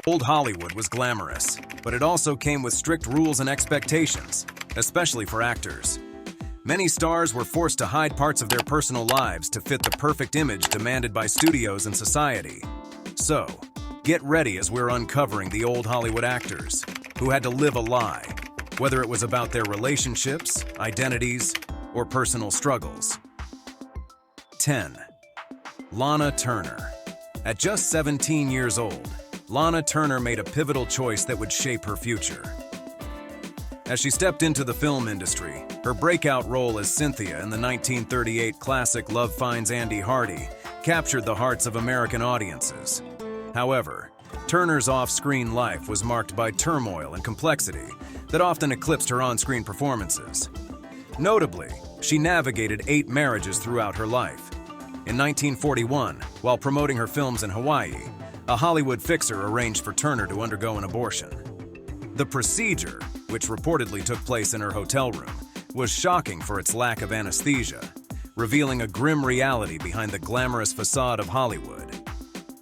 Old Hollywood was glamorous, but it also came with strict rules and expectations, especially for actors. Many stars were forced to hide parts of their personal lives to fit the perfect image demanded by studios and society. So, get ready as we're uncovering the old Hollywood actors who had to live a lie, whether it was about their relationships, identities, or personal struggles. 10. Lana Turner. At just 17 years old, Lana Turner made a pivotal choice that would shape her future. As she stepped into the film industry, her breakout role as Cynthia in the 1938 classic Love Finds Andy Hardy captured the hearts of American audiences. However, Turner's off-screen life was marked by turmoil and complexity that often eclipsed her on-screen performances. Notably, she navigated 8 marriages throughout her life. In 1941, while promoting her films in Hawaii, a Hollywood fixer arranged for Turner to undergo an abortion. The procedure, which reportedly took place in her hotel room, was shocking for its lack of anesthesia, revealing a grim reality behind the glamorous facade of Hollywood.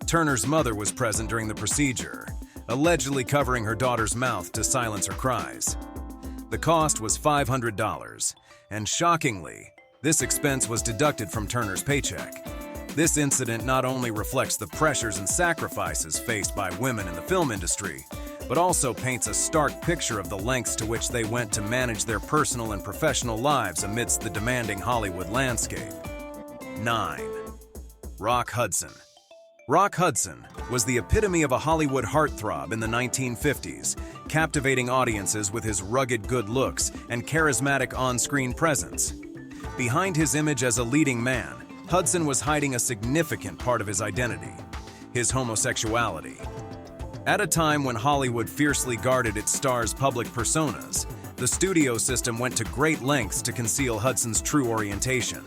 Turner's mother was present during the procedure, allegedly covering her daughter's mouth to silence her cries. The cost was $500, and shockingly, this expense was deducted from Turner's paycheck. This incident not only reflects the pressures and sacrifices faced by women in the film industry, but also paints a stark picture of the lengths to which they went to manage their personal and professional lives amidst the demanding Hollywood landscape. 9. Rock Hudson. Rock Hudson was the epitome of a Hollywood heartthrob in the 1950s, captivating audiences with his rugged good looks and charismatic on-screen presence. Behind his image as a leading man, Hudson was hiding a significant part of his identity, his homosexuality. At a time when Hollywood fiercely guarded its stars' public personas, the studio system went to great lengths to conceal Hudson's true orientation.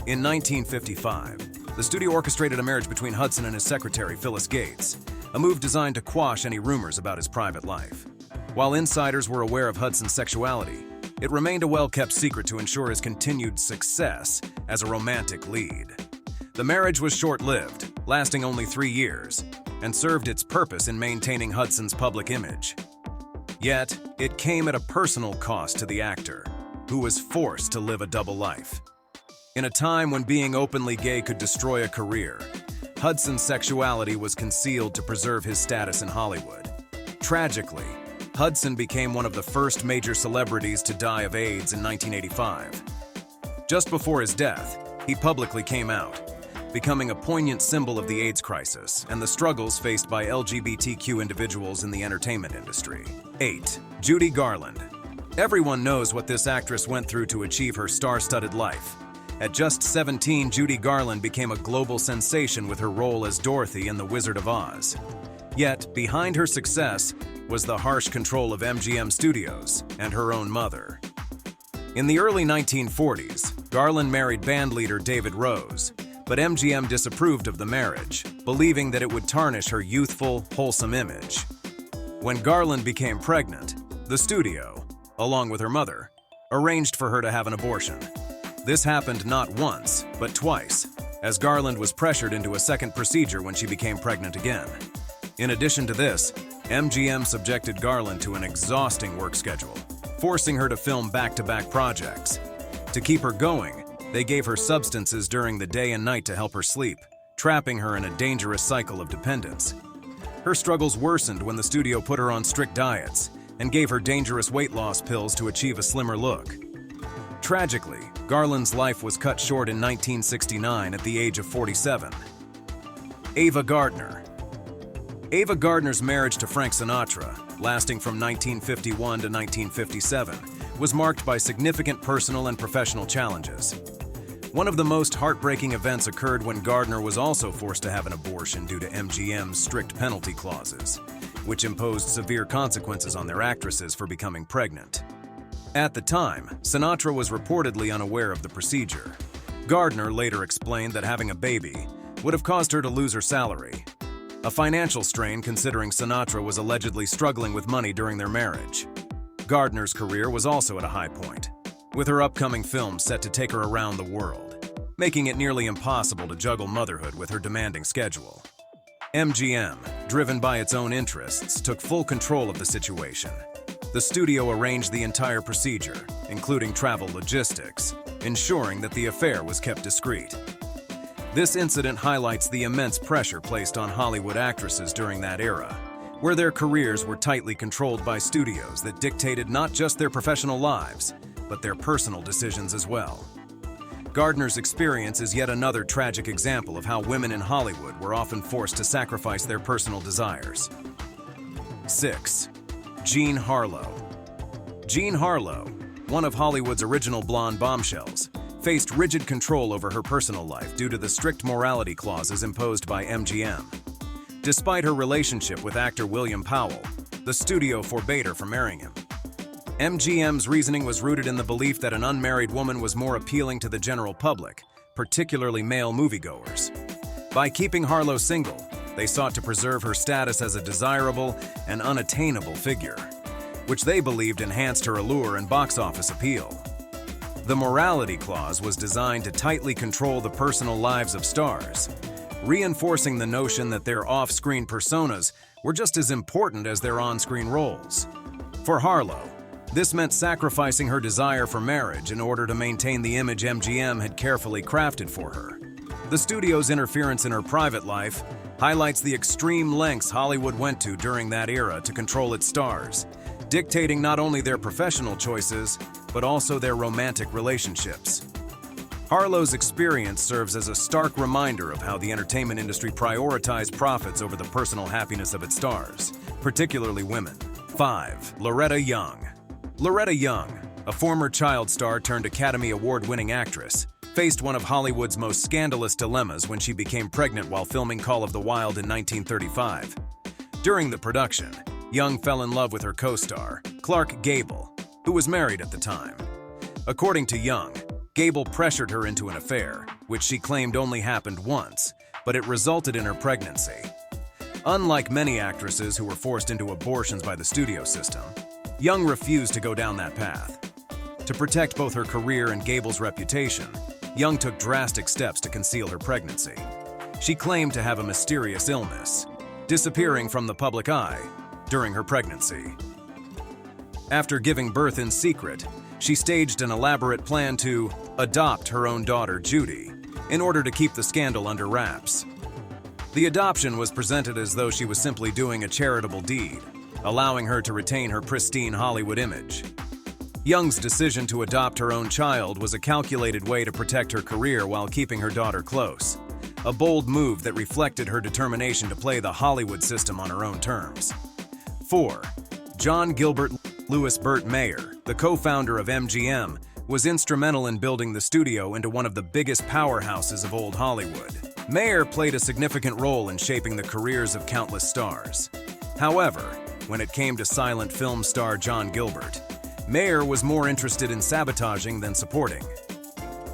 In 1955, the studio orchestrated a marriage between Hudson and his secretary, Phyllis Gates, a move designed to quash any rumors about his private life. While insiders were aware of Hudson's sexuality, it remained a well-kept secret to ensure his continued success as a romantic lead. The marriage was short-lived, lasting only 3 years, and served its purpose in maintaining Hudson's public image. Yet, it came at a personal cost to the actor, who was forced to live a double life. In a time when being openly gay could destroy a career, Hudson's sexuality was concealed to preserve his status in Hollywood. Tragically, Hudson became one of the first major celebrities to die of AIDS in 1985. Just before his death, he publicly came out, becoming a poignant symbol of the AIDS crisis and the struggles faced by LGBTQ individuals in the entertainment industry. 8. Judy Garland. Everyone knows what this actress went through to achieve her star-studded life. At just 17, Judy Garland became a global sensation with her role as Dorothy in The Wizard of Oz. Yet, behind her success was the harsh control of MGM Studios and her own mother. In the early 1940s, Garland married bandleader David Rose, but MGM disapproved of the marriage, believing that it would tarnish her youthful, wholesome image. When Garland became pregnant, the studio, along with her mother, arranged for her to have an abortion. This happened not once, but twice, as Garland was pressured into a second procedure when she became pregnant again. In addition to this, MGM subjected Garland to an exhausting work schedule, forcing her to film back-to-back projects. To keep her going, they gave her substances during the day and night to help her sleep, trapping her in a dangerous cycle of dependence. Her struggles worsened when the studio put her on strict diets and gave her dangerous weight loss pills to achieve a slimmer look. Tragically, Garland's life was cut short in 1969 at the age of 47. Ava Gardner. Ava Gardner's marriage to Frank Sinatra, lasting from 1951 to 1957, was marked by significant personal and professional challenges. One of the most heartbreaking events occurred when Gardner was also forced to have an abortion due to MGM's strict penalty clauses, which imposed severe consequences on their actresses for becoming pregnant. At the time, Sinatra was reportedly unaware of the procedure. Gardner later explained that having a baby would have caused her to lose her salary, a financial strain considering Sinatra was allegedly struggling with money during their marriage. Gardner's career was also at a high point, with her upcoming film set to take her around the world, making it nearly impossible to juggle motherhood with her demanding schedule. MGM, driven by its own interests, took full control of the situation. The studio arranged the entire procedure, including travel logistics, ensuring that the affair was kept discreet. This incident highlights the immense pressure placed on Hollywood actresses during that era, where their careers were tightly controlled by studios that dictated not just their professional lives, but their personal decisions as well. Gardner's experience is yet another tragic example of how women in Hollywood were often forced to sacrifice their personal desires. 6. Jean Harlow. Jean Harlow, one of Hollywood's original blonde bombshells, faced rigid control over her personal life due to the strict morality clauses imposed by MGM. Despite her relationship with actor William Powell, the studio forbade her from marrying him. MGM's reasoning was rooted in the belief that an unmarried woman was more appealing to the general public, particularly male moviegoers. By keeping Harlow single, they sought to preserve her status as a desirable and unattainable figure, which they believed enhanced her allure and box office appeal. The morality clause was designed to tightly control the personal lives of stars, reinforcing the notion that their off-screen personas were just as important as their on-screen roles. For Harlow, this meant sacrificing her desire for marriage in order to maintain the image MGM had carefully crafted for her. The studio's interference in her private life highlights the extreme lengths Hollywood went to during that era to control its stars, dictating not only their professional choices, but also their romantic relationships. Harlow's experience serves as a stark reminder of how the entertainment industry prioritized profits over the personal happiness of its stars, particularly women. 5. Loretta Young. Loretta Young, a former child star turned Academy Award-winning actress, faced one of Hollywood's most scandalous dilemmas when she became pregnant while filming Call of the Wild in 1935. During the production, Young fell in love with her co-star, Clark Gable, who was married at the time. According to Young, Gable pressured her into an affair, which she claimed only happened once, but it resulted in her pregnancy. Unlike many actresses who were forced into abortions by the studio system, Young refused to go down that path. To protect both her career and Gable's reputation, Young took drastic steps to conceal her pregnancy. She claimed to have a mysterious illness, disappearing from the public eye during her pregnancy. After giving birth in secret, she staged an elaborate plan to adopt her own daughter, Judy, in order to keep the scandal under wraps. The adoption was presented as though she was simply doing a charitable deed, allowing her to retain her pristine Hollywood image. Young's decision to adopt her own child was a calculated way to protect her career while keeping her daughter close, a bold move that reflected her determination to play the Hollywood system on her own terms. 4. John Gilbert. Louis Burt Mayer, the co-founder of MGM, was instrumental in building the studio into one of the biggest powerhouses of old Hollywood. Mayer played a significant role in shaping the careers of countless stars. However, when it came to silent film star John Gilbert, Mayer was more interested in sabotaging than supporting.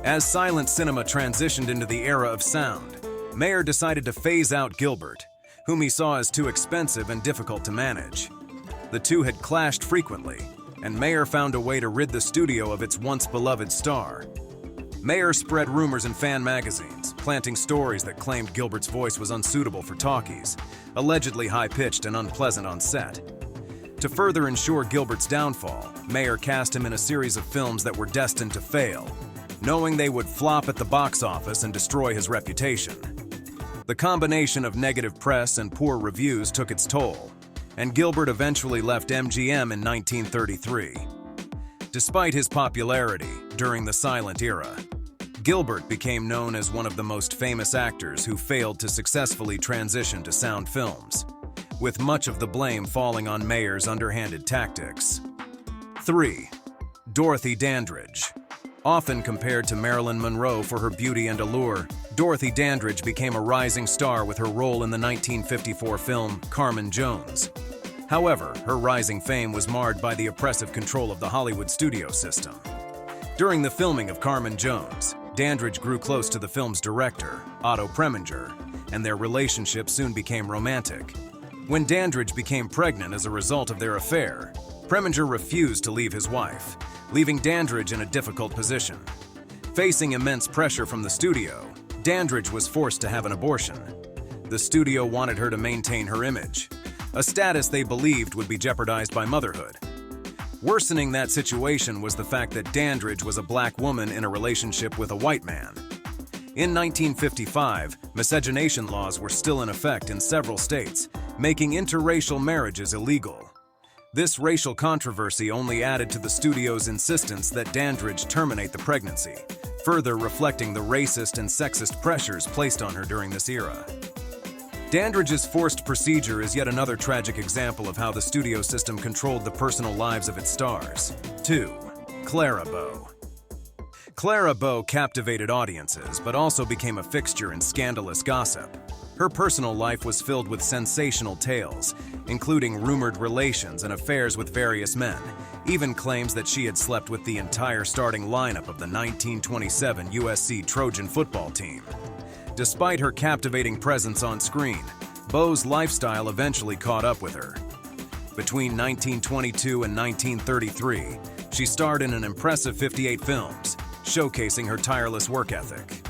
As silent cinema transitioned into the era of sound, Mayer decided to phase out Gilbert, whom he saw as too expensive and difficult to manage. The two had clashed frequently, and Mayer found a way to rid the studio of its once beloved star. Mayer spread rumors in fan magazines, planting stories that claimed Gilbert's voice was unsuitable for talkies, allegedly high-pitched and unpleasant on set. To further ensure Gilbert's downfall, Mayer cast him in a series of films that were destined to fail, knowing they would flop at the box office and destroy his reputation. The combination of negative press and poor reviews took its toll, and Gilbert eventually left MGM in 1933. Despite his popularity during the silent era, Gilbert became known as one of the most famous actors who failed to successfully transition to sound films, with much of the blame falling on Mayer's underhanded tactics. 3. Dorothy Dandridge. Often compared to Marilyn Monroe for her beauty and allure, Dorothy Dandridge became a rising star with her role in the 1954 film Carmen Jones. However, her rising fame was marred by the oppressive control of the Hollywood studio system. During the filming of Carmen Jones, Dandridge grew close to the film's director, Otto Preminger, and their relationship soon became romantic. When Dandridge became pregnant as a result of their affair, Preminger refused to leave his wife, leaving Dandridge in a difficult position. Facing immense pressure from the studio, Dandridge was forced to have an abortion. The studio wanted her to maintain her image, a status they believed would be jeopardized by motherhood. Worsening that situation was the fact that Dandridge was a black woman in a relationship with a white man. In 1955, miscegenation laws were still in effect in several states, making interracial marriages illegal. This racial controversy only added to the studio's insistence that Dandridge terminate the pregnancy, further reflecting the racist and sexist pressures placed on her during this era. Dandridge's forced procedure is yet another tragic example of how the studio system controlled the personal lives of its stars. 2. Clara Bow. Clara Bow captivated audiences, but also became a fixture in scandalous gossip. Her personal life was filled with sensational tales, including rumored relations and affairs with various men, even claims that she had slept with the entire starting lineup of the 1927 USC Trojan football team. Despite her captivating presence on screen, Bow's lifestyle eventually caught up with her. Between 1922 and 1933, she starred in an impressive 58 films, showcasing her tireless work ethic.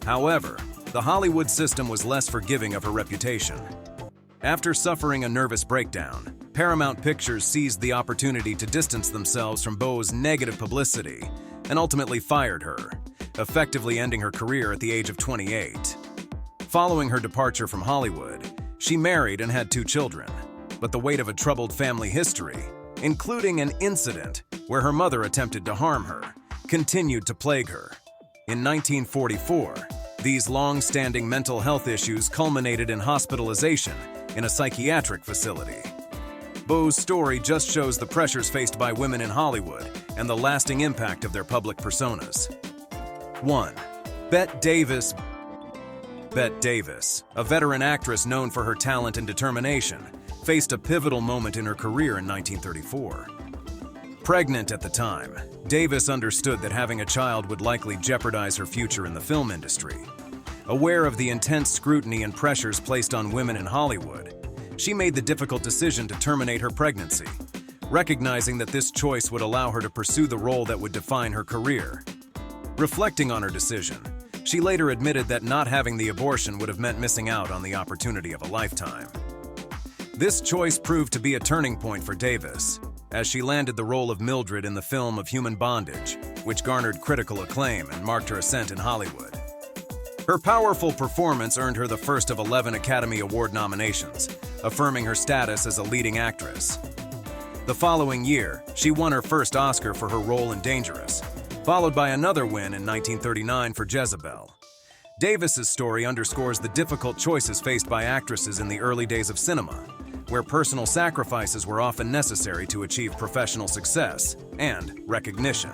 However, the Hollywood system was less forgiving of her reputation. After suffering a nervous breakdown, Paramount Pictures seized the opportunity to distance themselves from Bow's negative publicity and ultimately fired her, effectively ending her career at the age of 28. Following her departure from Hollywood, she married and had 2 children, but the weight of a troubled family history, including an incident where her mother attempted to harm her, continued to plague her. In 1944, these long-standing mental health issues culminated in hospitalization in a psychiatric facility. Bow's story just shows the pressures faced by women in Hollywood and the lasting impact of their public personas. 1. Bette Davis. Bette Davis, a veteran actress known for her talent and determination, faced a pivotal moment in her career in 1934. Pregnant at the time, Davis understood that having a child would likely jeopardize her future in the film industry. Aware of the intense scrutiny and pressures placed on women in Hollywood, she made the difficult decision to terminate her pregnancy, recognizing that this choice would allow her to pursue the role that would define her career. Reflecting on her decision, she later admitted that not having the abortion would have meant missing out on the opportunity of a lifetime. This choice proved to be a turning point for Davis, as she landed the role of Mildred in the film of Human Bondage, which garnered critical acclaim and marked her ascent in Hollywood. Her powerful performance earned her the first of 11 Academy Award nominations, affirming her status as a leading actress. The following year, she won her first Oscar for her role in Dangerous, followed by another win in 1939 for Jezebel. Davis's story underscores the difficult choices faced by actresses in the early days of cinema, where personal sacrifices were often necessary to achieve professional success and recognition.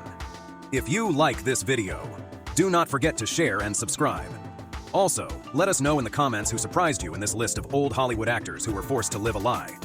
If you like this video, do not forget to share and subscribe. Also, let us know in the comments who surprised you in this list of old Hollywood actors who were forced to live a lie.